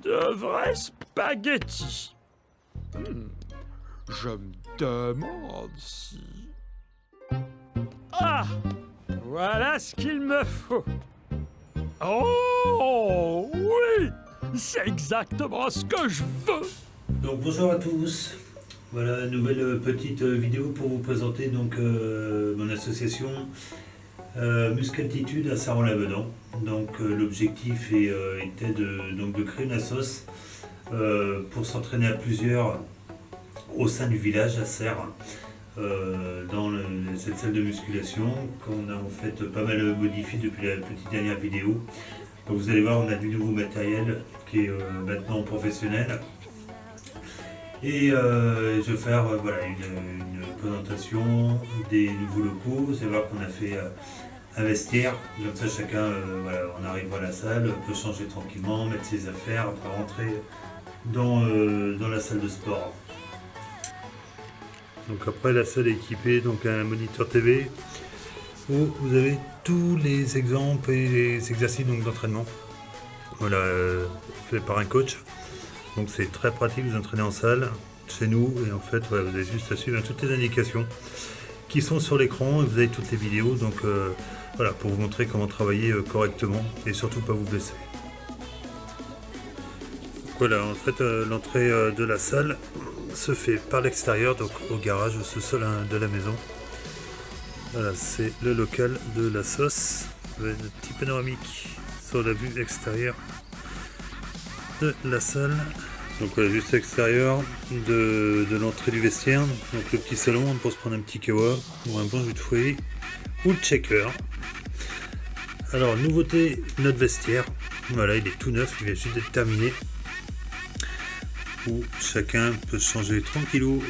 de vrais spaghettis. Je me demande si... Ah, voilà ce qu'il me faut. Oh, oui, c'est exactement ce que je veux. Donc bonjour à tous. Voilà, nouvelle petite vidéo pour vous présenter donc mon association Muscatitude à Saran-Lavenant. Donc l'objectif était de créer une assoce pour s'entraîner à plusieurs au sein du village à Serres, dans cette salle de musculation qu'on a en fait pas mal modifié depuis la petite dernière vidéo. Donc vous allez voir, on a du nouveau matériel qui est maintenant professionnel. Et je vais faire voilà, une présentation des nouveaux locaux. Vous allez voir qu'on a fait un vestiaire, comme ça chacun, voilà, on arrive à la salle, peut changer tranquillement, mettre ses affaires, après rentrer dans la salle de sport. Donc après la salle est équipée donc un moniteur TV où vous avez tous les exemples et les exercices d'entraînement. Voilà, fait par un coach. Donc c'est très pratique, vous entraînez en salle, chez nous, et en fait voilà, vous avez juste à suivre toutes les indications qui sont sur l'écran, et vous avez toutes les vidéos, donc voilà, pour vous montrer comment travailler correctement et surtout pas vous blesser. Donc, voilà, en fait l'entrée de la salle se fait par l'extérieur, donc au garage, au sous-sol de la maison. Voilà, c'est le local de la sauce, avec le petit panoramique sur la vue extérieure de la salle. Donc voilà, juste à l'extérieur de l'entrée du vestiaire, donc le petit salon pour se prendre un petit kawa ou un bon jus de fruits ou le shaker. Alors nouveauté, notre vestiaire, voilà, il est tout neuf, il vient juste d'être terminé, où chacun peut changer tranquillou,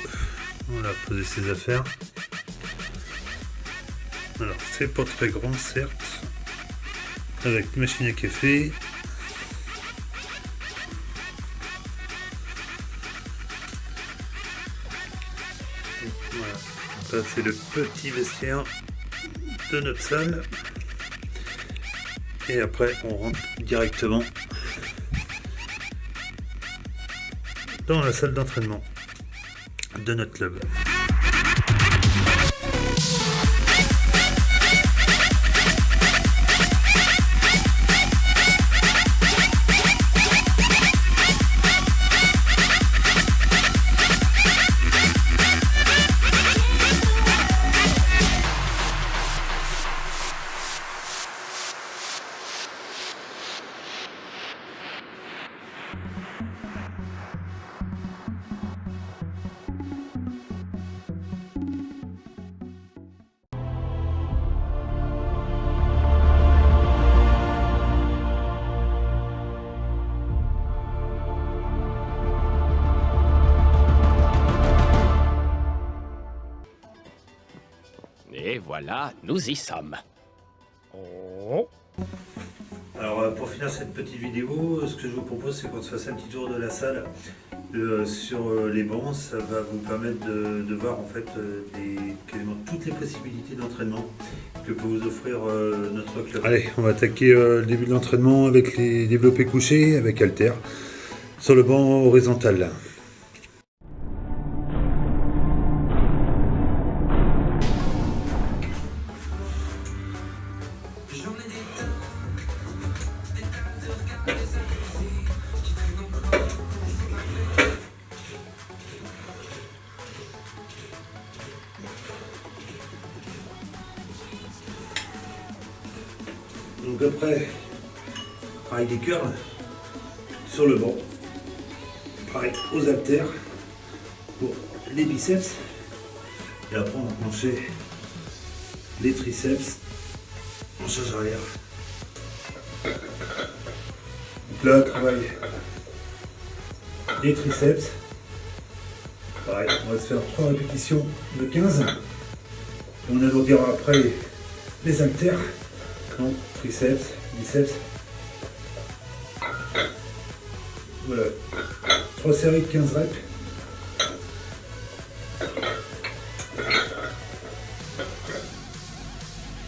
voilà, poser ses affaires. Alors c'est pas très grand certes, avec machine à café. Voilà. Ça c'est le petit vestiaire de notre salle. Et après on rentre directement dans la salle d'entraînement de notre club. Et voilà, nous y sommes. Oh, Alors pour finir cette petite vidéo, ce que je vous propose c'est qu'on se fasse un petit tour de la salle sur les bancs. Ça va vous permettre de voir en fait quasiment toutes les possibilités d'entraînement que peut vous offrir notre club. Allez, on va attaquer le début de l'entraînement avec les développés couchés, avec haltères, sur le banc horizontal. Donc après, pareil des curls sur le banc, pareil aux haltères pour les biceps, et après on va pencher les triceps en charge arrière. Donc là, travail les triceps, pareil, on va se faire 3 répétitions de 15, et on alourdira après les haltères. Donc, triceps, biceps. Voilà. 3 séries de 15 reps.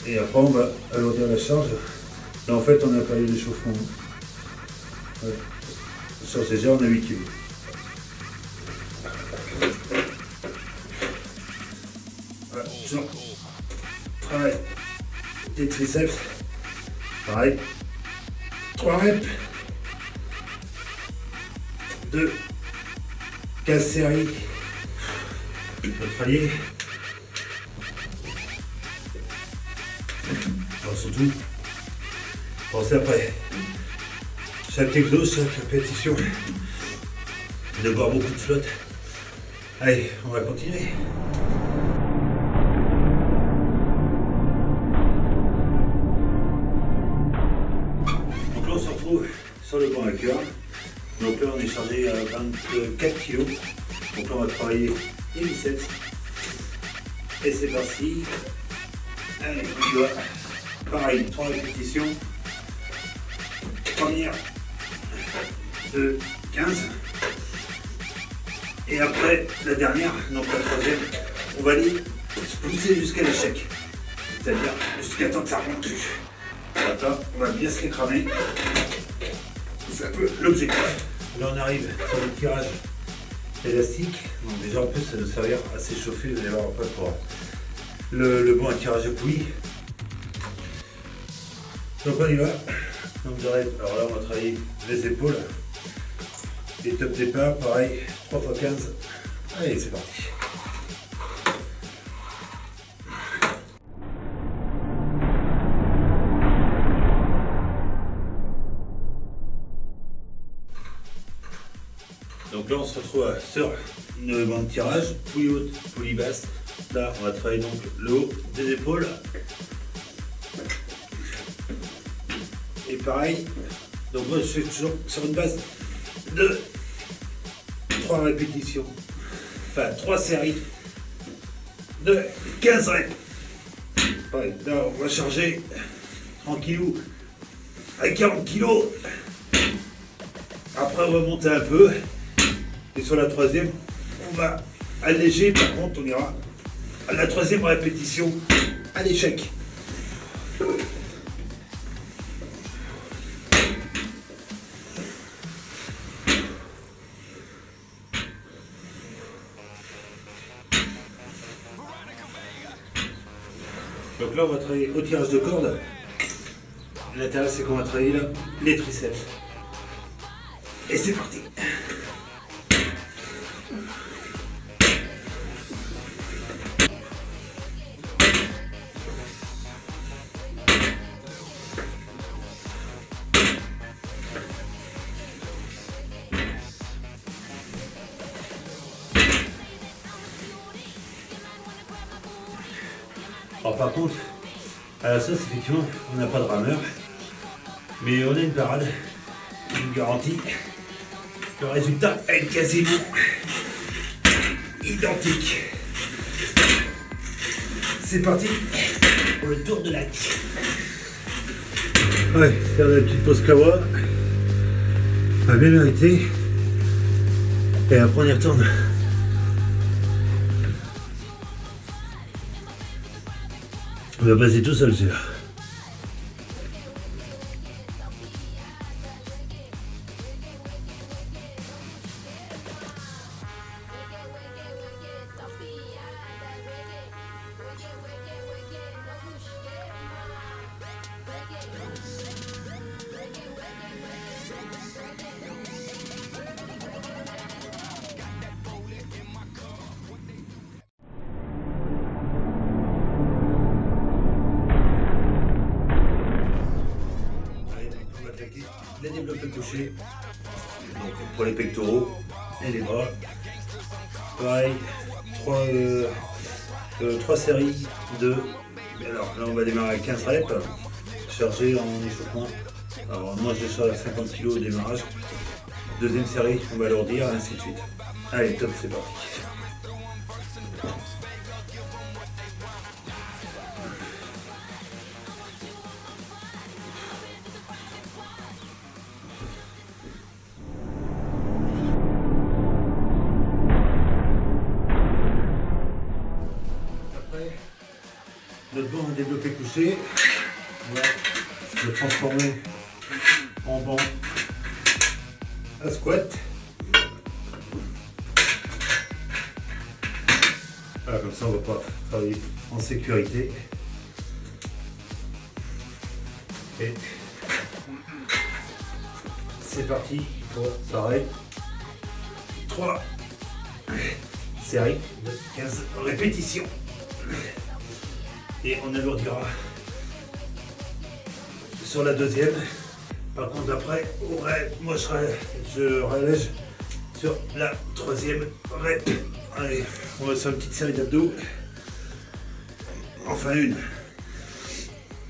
Et après on va alourdir la charge. Là en fait on a un période d'échauffement. Ouais. charge légère, on a 8 kg. Voilà, toujours. Travail des triceps. Pareil. 3 reps. 2. 15 séries. Notre allié. Alors surtout, pensez après. Chaque exo, chaque répétition, de boire beaucoup de flotte. Allez, on va continuer. Donc là, on se retrouve sur le banc à cœur. Donc là, on est chargé à 24 kg. Donc là, on va travailler les biceps. Et c'est parti. Allez, on y va. Pareil, 3 répétitions. Première de 15. Et après, la dernière, donc la troisième, on va aller se pousser jusqu'à l'échec. C'est-à-dire jusqu'à temps que ça remonte plus. Voilà, on va bien se les cramer. C'est un peu l'objectif. Là, on arrive sur le tirage élastique. Donc déjà, en plus, ça doit servir à s'échauffer. Vous allez voir après pour le bon tirage à poulie. Donc on y va. Donc alors là, on va travailler les épaules. Et top départ, pareil, 3 x 15. Allez, c'est parti. Donc là, on se retrouve sur une bande de tirage, poulie haute, poulie basse. Là, on va travailler donc le haut des épaules. Et pareil, donc moi je suis toujours sur une base de 3 répétitions, enfin 3 séries de 15 reps. Pareil, là on va charger tranquillou à 40 kg. Après on va monter un peu. Et sur la troisième, on va alléger, par contre on ira à la troisième répétition à l'échec. Donc là on va travailler au tirage de corde. L'intérêt c'est qu'on va travailler là les triceps. Et c'est parti. Alors par contre, à la sauce, effectivement, on n'a pas de rameur, mais on a une parade, une garantie. Le résultat est quasiment identique. C'est parti pour le tour de lac. Ouais, faire la petite pause kawa. A bien mérité. Et après on y retourne. On va passer tout seul celui-là. Les développés couchés, donc pour les pectoraux et les bras. Pareil, 3 séries de. Alors là on va démarrer à 15 reps, chargé en échauffement. Alors moi je charge à 50 kg au démarrage. Deuxième série, on va alourdir, ainsi de suite. Allez, top, c'est parti. Notre banc est développé couché, on va le transformer en banc un squat. Voilà, comme ça on va pas travailler en sécurité. Et c'est parti pour pareil. 3 séries de 15 répétitions. Et on alourdira sur la deuxième. Par contre après, moi je rallège sur la troisième rep. Allez, on va faire une petite série d'abdos. Enfin une.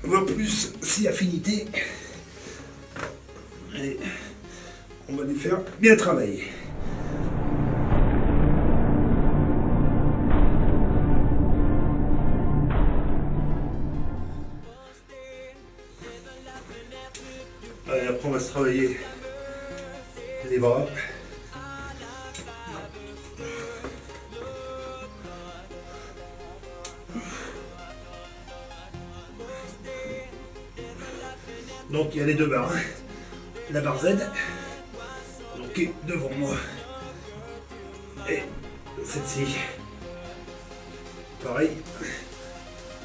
Voire plus si affinité. Et on va les faire bien travailler. Allez, après on va se travailler les bras. Donc il y a les deux barres. La barre Z, donc qui est devant moi. Et celle-ci. Pareil.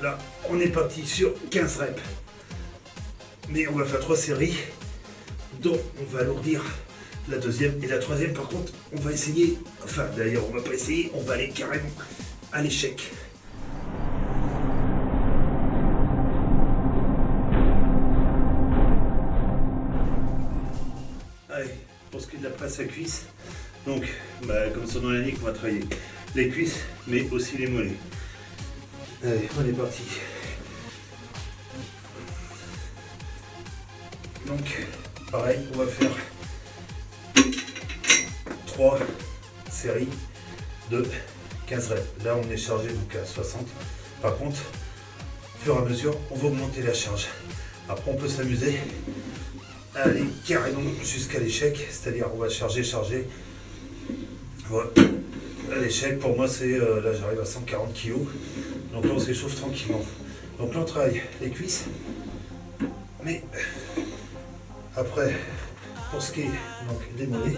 Là, on est parti sur 15 reps. Mais on va faire 3 séries, dont on va alourdir la deuxième et la troisième. Par contre, on va essayer, enfin d'ailleurs on va pas essayer, on va aller carrément à l'échec. Allez, pour ce qui est de la presse à cuisse, donc comme son nom l'indique, on va travailler les cuisses, mais aussi les mollets. Allez, on est parti. Donc, pareil, on va faire 3 séries de 15 reps. Là, on est chargé donc à 60. Par contre, au fur et à mesure, on va augmenter la charge. Après, on peut s'amuser à aller carrément jusqu'à l'échec. C'est-à-dire, on va charger. Voilà. À l'échec, pour moi, c'est là, j'arrive à 140 kg. Donc là, on s'échauffe tranquillement. Donc là, on travaille les cuisses. Mais après, pour ce qui est donc, des mollets,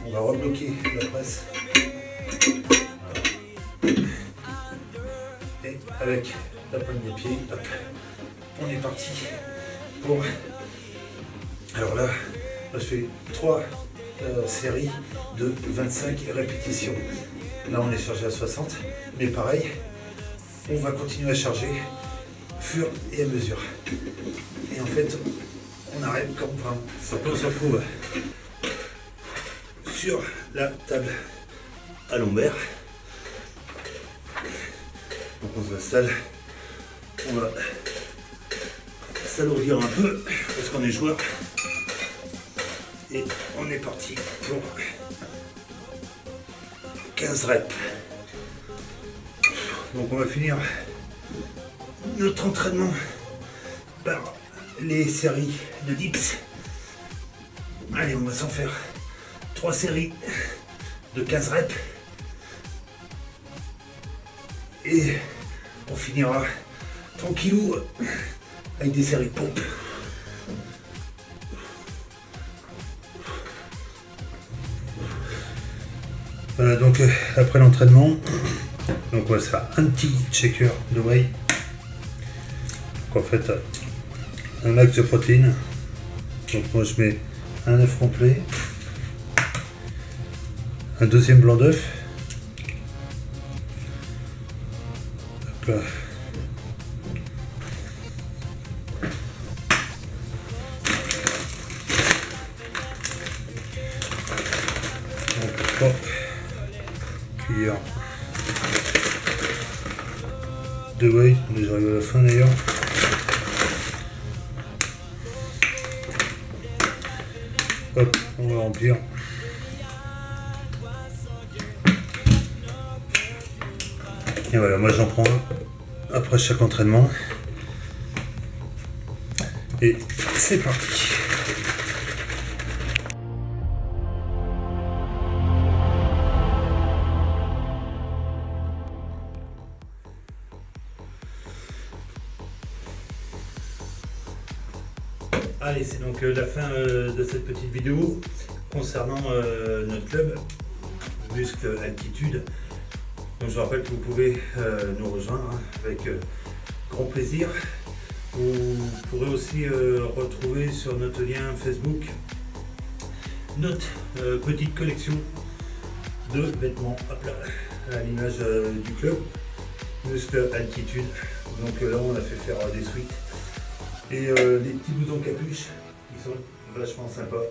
on va rebloquer la presse. Voilà. Et avec la pointe des pieds, hop, on est parti pour... Alors là, je fais 3 séries de 25 répétitions. Là, on est chargé à 60, mais pareil, on va continuer à charger au fur et à mesure. Et en fait, on arrive comme ça, on se retrouve sur la table à lombaire. Donc on s'installe, on va s'alourdir un peu parce qu'on est joueur. Et on est parti pour 15 reps. Donc on va finir notre entraînement par les séries de dips. Allez, on va s'en faire 3 séries de 15 reps. Et on finira tranquillou avec des séries de pompes. Voilà, donc après l'entraînement, donc on va se faire un petit shaker de whey. Donc en fait, un max de protéines. Donc moi je mets un œuf complet, un deuxième blanc d'œuf. Hop là. Donc 3 cuillères de whey, on est déjà arrivé à la fin d'ailleurs. Hop, on va remplir. Et voilà, moi j'en prends après chaque entraînement. Et c'est parti. Allez, c'est donc la fin de cette petite vidéo. concernant notre club, Muscle Altitude. Donc je rappelle que vous pouvez nous rejoindre hein, avec grand plaisir. Vous pourrez aussi retrouver sur notre lien Facebook notre petite collection de vêtements hop là, à l'image du club Muscle Altitude. Donc là on a fait faire des suites et des petits blousons capuches qui sont vachement sympas.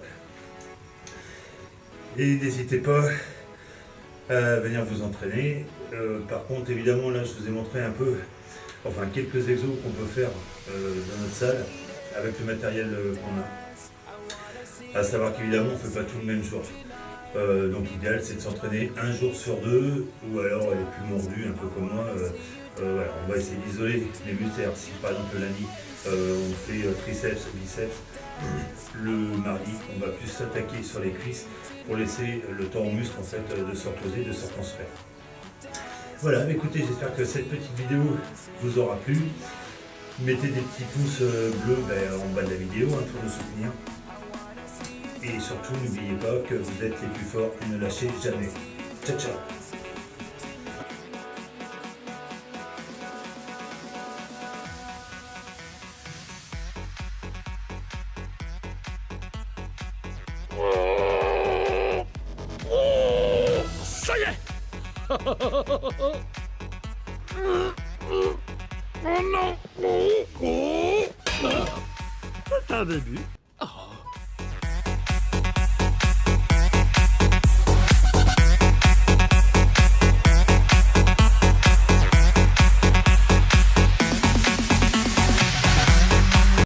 Et n'hésitez pas à venir vous entraîner. Par contre évidemment là je vous ai montré un peu, enfin quelques exos qu'on peut faire dans notre salle avec le matériel qu'on a. À savoir qu'évidemment on ne fait pas tout le même jour. Donc l'idéal c'est de s'entraîner un jour sur deux, ou alors elle est plus mordue, un peu comme moi. Voilà, on va essayer d'isoler les muscles. Si par exemple le lundi on fait triceps, biceps, le mardi on va plus s'attaquer sur les cuisses pour laisser le temps aux muscles en fait de se reposer, de se reconstruire. Voilà, écoutez, j'espère que cette petite vidéo vous aura plu. Mettez des petits pouces bleus en bas de la vidéo hein, pour nous soutenir. Et surtout, n'oubliez pas que vous êtes les plus forts et ne lâchez jamais. Ciao, ciao. Ça y est. Oh non. C'est un début.